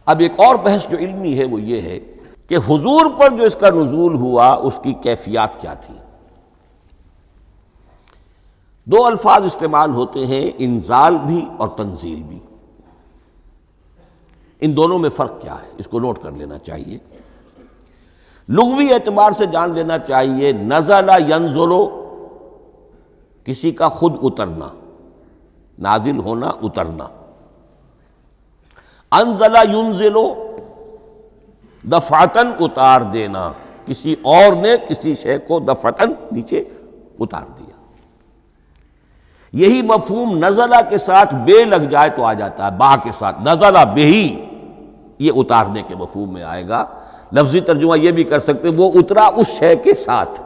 اب ایک اور بحث جو علمی ہے وہ یہ ہے کہ حضور پر جو اس کا نزول ہوا اس کی کیفیات کیا تھی۔ دو الفاظ استعمال ہوتے ہیں، انزال بھی اور تنزیل بھی۔ ان دونوں میں فرق کیا ہے اس کو نوٹ کر لینا چاہیے۔ لغوی اعتبار سے جان لینا چاہیے، نزل ینزل کسی کا خود اترنا، نازل ہونا، اترنا۔ انزل ینزل دفعتاً اتار دینا، کسی اور نے کسی شے کو دفعتاً نیچے اتار دیا۔ یہی مفہوم نزلہ کے ساتھ بے لگ جائے تو آ جاتا ہے، با کے ساتھ نزلہ بہی، یہ اتارنے کے مفہوم میں آئے گا۔ لفظی ترجمہ یہ بھی کر سکتے وہ اترا اس شے کے ساتھ۔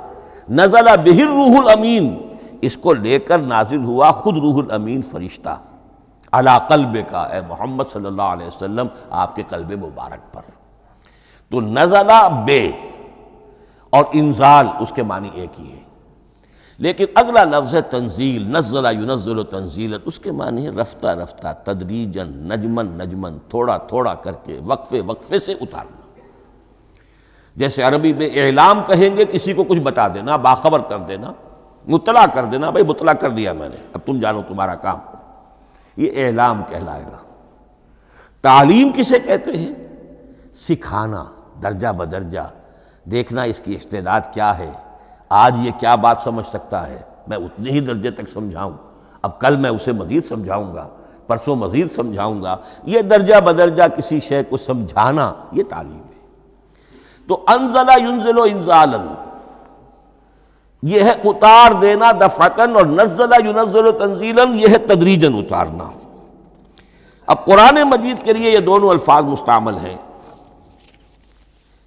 نزلہ بہ الروح الامین، اس کو لے کر نازل ہوا خود روح الامین فرشتہ علی قلبک، اے محمد صلی اللہ علیہ وسلم آپ کے قلب مبارک پر۔ تو نزلہ بے اور انزال اس کے معنی ایک ہی ہے، لیکن اگلا لفظ ہے تنزیل، نزل ینزل تنزیلا، اس کے معنی ہے رفتہ رفتہ، تدریجاً، نجماً نجماً، تھوڑا تھوڑا کر کے، وقفے وقفے سے اتارنا۔ جیسے عربی میں اعلام کہیں گے کسی کو کچھ بتا دینا، باخبر کر دینا، مطلع کر دینا، بھائی مطلع کر دیا میں نے، اب تم جانو تمہارا کام، یہ اعلام کہلائے گا۔ تعلیم کسے کہتے ہیں؟ سکھانا، درجہ بدرجہ، دیکھنا اس کی استعداد کیا ہے، آج یہ کیا بات سمجھ سکتا ہے، میں اتنے ہی درجے تک سمجھاؤں، اب کل میں اسے مزید سمجھاؤں گا، پرسوں مزید سمجھاؤں گا۔ یہ درجہ بدرجہ کسی شے کو سمجھانا، یہ تعلیم ہے۔ تو انزل ینزل انزالا، یہ ہے اتار دینا دفعتاً، اور نزل ینزل تنزیلا، یہ ہے تدریجاً اتارنا۔ اب قرآن مجید کے لیے یہ دونوں الفاظ مستعمل ہیں،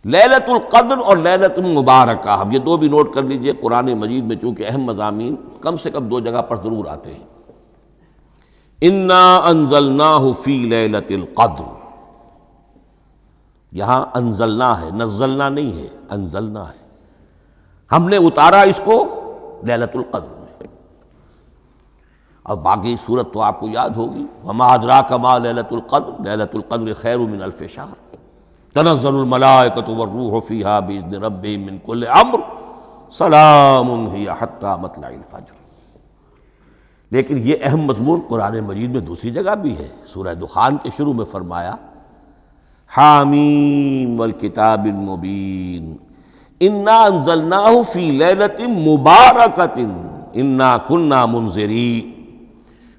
لیلۃ القدر اور لیلۃ المبارکہ۔ اب یہ دو بھی نوٹ کر لیجئے، قرآن مجید میں چونکہ اہم مضامین کم سے کم دو جگہ پر ضرور آتے ہیں۔ انا انزلناہ فی لیلۃ القدر، یہاں انزلنا ہے، نزلنا نہیں ہے، انزلنا ہے، ہم نے اتارا اس کو لیلۃ القدر میں۔ اور باقی صورت تو آپ کو یاد ہوگی، وما ادراک ما لیلۃ القدر، لیلۃ القدر خیر من الف شہر، تنزل الملائکۃ والروح فیہا باذن ربہم من کل امر، سلام ہی حتی مطلع الفجر۔ لیکن یہ اہم مضمون قرآن مجید میں دوسری جگہ بھی ہے۔ سورہ دخان کے شروع میں فرمایا حامیم والکتاب المبین انا انزلناہ فی لیلۃ مبارکۃ انا کنا منذرین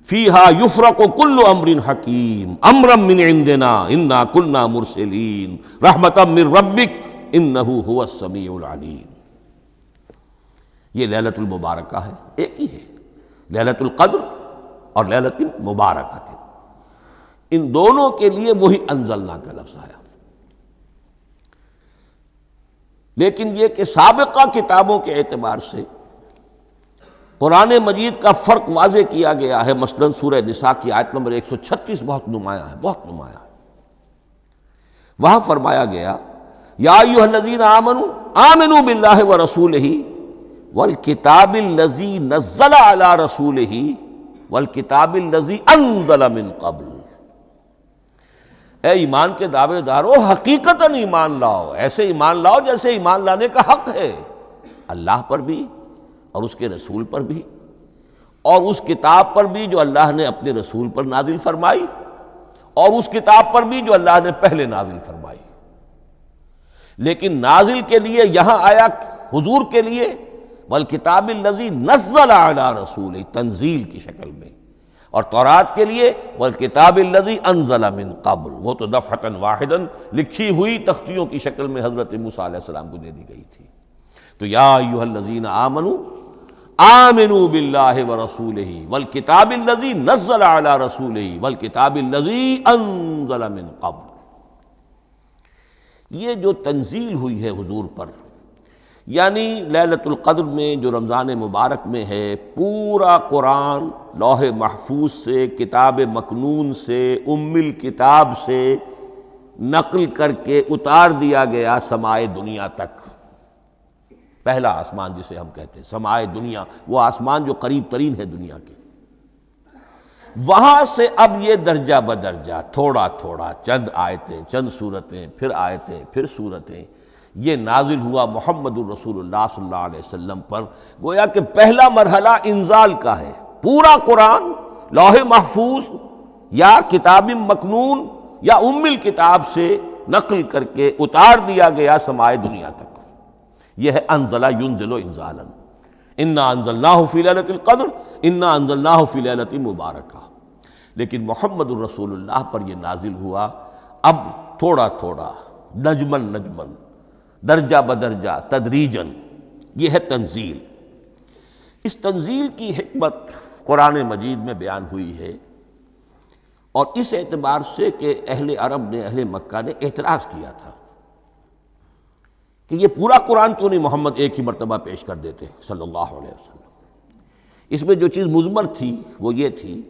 فیہا یفرق کل امر حکیم امرا من عندنا انا کنا مرسلین رحمتا من ربک انہ هو السمیع العلیم۔ یہ لیلۃ المبارکہ ہے، ایک ہی ہے، لیلۃ القدر اور لیلۃ المبارکہ، ان دونوں کے لیے وہی انزلنا کا لفظ آیا۔ لیکن یہ کہ سابقہ کتابوں کے اعتبار سے قرآن مجید کا فرق واضح کیا گیا ہے۔ مثلا سورہ نساء کی آیت نمبر 136 بہت نمایاں ہے، بہت نمایاں ہے۔ وہاں فرمایا گیا یا ایھا الذین آمنوا آمنوا باللہ ورسولہ والکتاب الذی نزل علی رسولہ والکتاب الذی انزل من قبل۔ اے ایمان کے دعوے دارو، حقیقتاً ایمان لاؤ، ایسے ایمان لاؤ جیسے ایمان لانے کا حق ہے، اللہ پر بھی اور اس کے رسول پر بھی، اور اس کتاب پر بھی جو اللہ نے اپنے رسول پر نازل فرمائی، اور اس کتاب پر بھی جو اللہ نے پہلے نازل فرمائی۔ لیکن نازل کے لیے یہاں آیا حضور کے لیے والکتاب الذی نزل علی رسولہ، تنزیل کی شکل میں، اور تورات کے لیے والکتاب الذی انزل من قبل، وہ تو دفعۃ واحداً لکھی ہوئی تختیوں کی شکل میں حضرت موسیٰ علیہ السلام کو دے دی گئی تھی۔ تو یا ایھا الذین آمنوا آمنوا باللہ ورسولہ والکتاب الذی نزل علی رسولہ والکتاب الذی انزل من قبل۔ یہ جو تنزیل ہوئی ہے حضور پر، یعنی لیلۃ القدر میں جو رمضان مبارک میں ہے، پورا قرآن لوح محفوظ سے، کتاب مکنون سے، ام الکتاب سے نقل کر کے اتار دیا گیا سمائے دنیا تک۔ پہلا آسمان جسے ہم کہتے ہیں سمائے دنیا، وہ آسمان جو قریب ترین ہے دنیا کے، وہاں سے اب یہ درجہ بدرجہ تھوڑا تھوڑا چند آیتیں، چند سورتیں، پھر آیتیں، پھر سورتیں، یہ نازل ہوا محمد الرسول اللہ صلی اللہ علیہ وسلم پر۔ گویا کہ پہلا مرحلہ انزال کا ہے، پورا قرآن لوح محفوظ یا کتاب مکنون یا ام الکتاب سے نقل کر کے اتار دیا گیا سمائے دنیا تک۔ یہ ہے انزل ینزل انزالا، انا انزلناہ فی لیلۃ القدر انا انزلناہ فی لیلۃ مبارکہ۔ لیکن محمد الرسول اللہ پر یہ نازل ہوا اب تھوڑا تھوڑا، نجمن نجمن، درجہ بدرجہ، تدریجن۔ یہ ہے تنزیل۔ اس تنزیل کی حکمت قرآن مجید میں بیان ہوئی ہے، اور اس اعتبار سے کہ اہل عرب نے، اہل مکہ نے اعتراض کیا تھا کہ یہ پورا قرآن کیوں نہیں محمد ایک ہی مرتبہ پیش کر دیتے صلی اللہ علیہ وسلم۔ اس میں جو چیز مضمر تھی وہ یہ تھی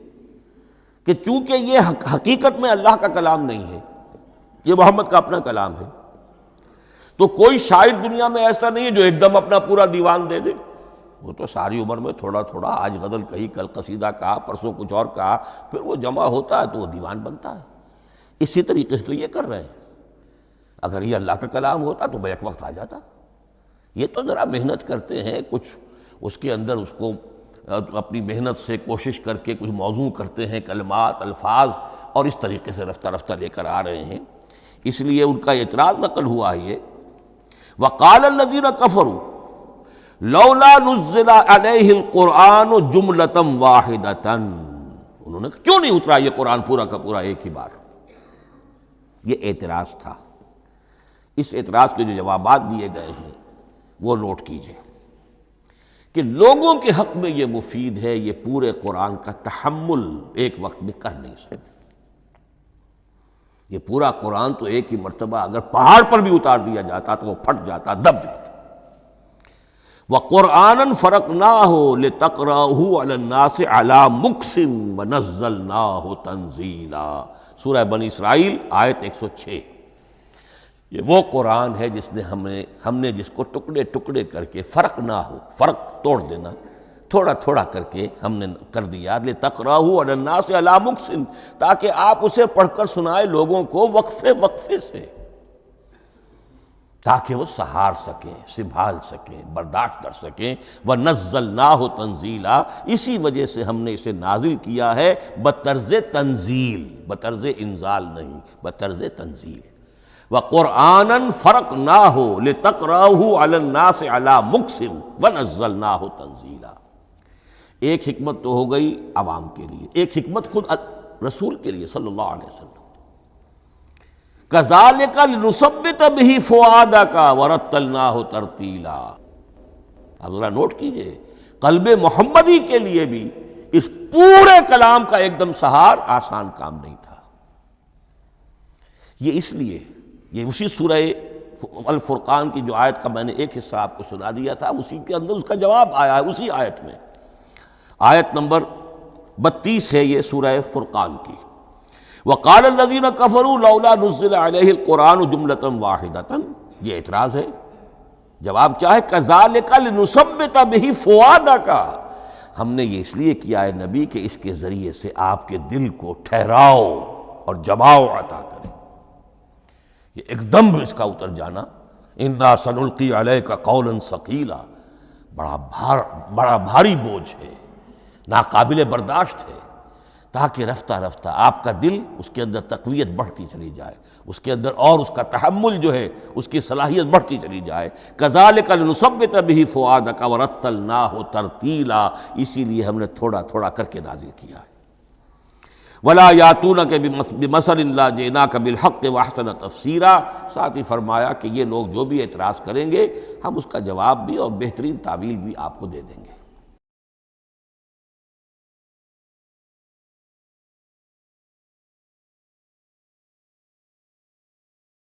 کہ چونکہ یہ حقیقت میں اللہ کا کلام نہیں ہے، یہ محمد کا اپنا کلام ہے، تو کوئی شاعر دنیا میں ایسا نہیں ہے جو ایک دم اپنا پورا دیوان دے دے۔ وہ تو ساری عمر میں تھوڑا تھوڑا، آج غزل کہی، کل قصیدہ کہا، پرسوں کچھ اور کہا، پھر وہ جمع ہوتا ہے تو وہ دیوان بنتا ہے۔ اسی طریقے سے تو یہ کر رہے ہیں۔ اگر یہ اللہ کا کلام ہوتا تو بیک وقت آ جاتا۔ یہ تو ذرا محنت کرتے ہیں، کچھ اس کے اندر اس کو اپنی محنت سے کوشش کر کے کچھ موضوع کرتے ہیں، کلمات، الفاظ، اور اس طریقے سے رفتہ رفتہ لے کر آ رہے ہیں۔ اس لیے ان کا اعتراض نقل ہوا ہے یہ، وَقَالَ الَّذِينَ كَفَرُوا لَوْلَا نُزِّلَ عَلَيْهِ الْقُرْآنُ جُمْلَةً وَاحِدَةً، انہوں نے کیوں نہیں اترا یہ قرآن پورا کا پورا ایک ہی بار؟ یہ اعتراض تھا۔ اس اعتراض کے جو جوابات دیے گئے ہیں وہ نوٹ کیجئے کہ لوگوں کے حق میں یہ مفید ہے، یہ پورے قرآن کا تحمل ایک وقت میں کر نہیں سکتے۔ یہ پورا قرآن تو ایک ہی مرتبہ اگر پہاڑ پر بھی اتار دیا جاتا تو وہ پھٹ جاتا، دب جاتا۔ وَقُرْآنًا فَرَقْنَاهُ لِتَقْرَأَهُ عَلَى النَّاسِ عَلَى مُكْثٍ وَنَزَّلْنَاهُ تَنزِيلًا، سورہ بنی اسرائیل آیت 106۔ یہ وہ قرآن ہے جس نے ہم نے جس کو ٹکڑے ٹکڑے کر کے، فرق نہ ہو، فرق توڑ دینا، تھوڑا تھوڑا کر کے ہم نے کر دیا، لِتَقْرَأَهُ عَلَى النَّاسِ عَلَى مُكْثٍ، تاکہ آپ اسے پڑھ کر سنائے لوگوں کو وقفے وقفے سے، تاکہ وہ سہار سکیں، سنبھال سکیں، برداشت کر سکیں۔ وَنَزَّلْنَاهُ تَنزِيلًا، اسی وجہ سے ہم نے اسے نازل کیا ہے بطرز تنزیل، بطرز انزال نہیں، بطرز تنزیل۔ وَقُرْآنًا فَرَقْنَاهُ لِتَقْرَأَهُ عَلَى النَّاسِ عَلَى مُكْثٍ وَنَزَّلْنَاهُ تَنزِيلًا۔ ایک حکمت تو ہو گئی عوام کے لیے، ایک حکمت خود رسول کے لیے صلی اللہ علیہ وسلم۔ كَذَلِكَ لِنُثَبِّتَ بِهِ فُؤَادَكَ وَرَتَّلْنَاهُ تَرْتِيلًا۔ اب ذرا نوٹ کیجئے، قلب محمدی کے لیے بھی اس پورے کلام کا ایک دم سہار آسان کام نہیں تھا۔ یہ اس لیے، یہ اسی سورہ الفرقان کی جو آیت کا میں نے ایک حصہ آپ کو سنا دیا تھا، اسی کے اندر اس کا جواب آیا ہے، اسی آیت میں، آیت نمبر 32 ہے یہ سورہ فرقان کی۔ وَقَالَ الَّذِينَ كَفَرُوا لَوْلَا نُزِّلَ عَلَيْهِ الْقُرْآنُ جُمْلَةً وَاحِدَةً، یہ اعتراض ہے۔ جواب کیا ہے؟ كَذَلِكَ لِنُثَبِّتَ بِهِ فُؤَادَكَ، ہم نے یہ اس لیے کیا ہے نبی کہ اس کے ذریعے سے آپ کے دل کو ٹھہراؤ اور جماؤ عطا کرے، یہ ایک دم اس کا اتر جانا۔ اِنَّا سَنُلْقِي عَلَيْكَ قَوْلًا ثَقِيلًا، بڑا بھاری بوجھ ہے، ناقابل برداشت ہے، تاکہ رفتہ رفتہ آپ کا دل، اس کے اندر تقویت بڑھتی چلی جائے، اس کے اندر اور اس کا تحمل جو ہے، اس کی صلاحیت بڑھتی چلی جائے۔ كَذَلِكَ لِنُثَبِّتَ بِهِ فُؤَادَكَ وَرَتَّلْنَاهُ تَرْتِيلًا، اسی لیے ہم نے تھوڑا تھوڑا کر کے نازل کیا ہے۔ وَلَا يَأْتُونَكَ بِمَثَلٍ لَّا جِئْنَاكَ بِالْحَقِّ وَأَحْسَنَ تَفْسِيرًا، ساتھ ہی فرمایا کہ یہ لوگ جو بھی اعتراض کریں گے ہم اس کا جواب بھی اور بہترین تعویل بھی آپ کو دے دیں گے۔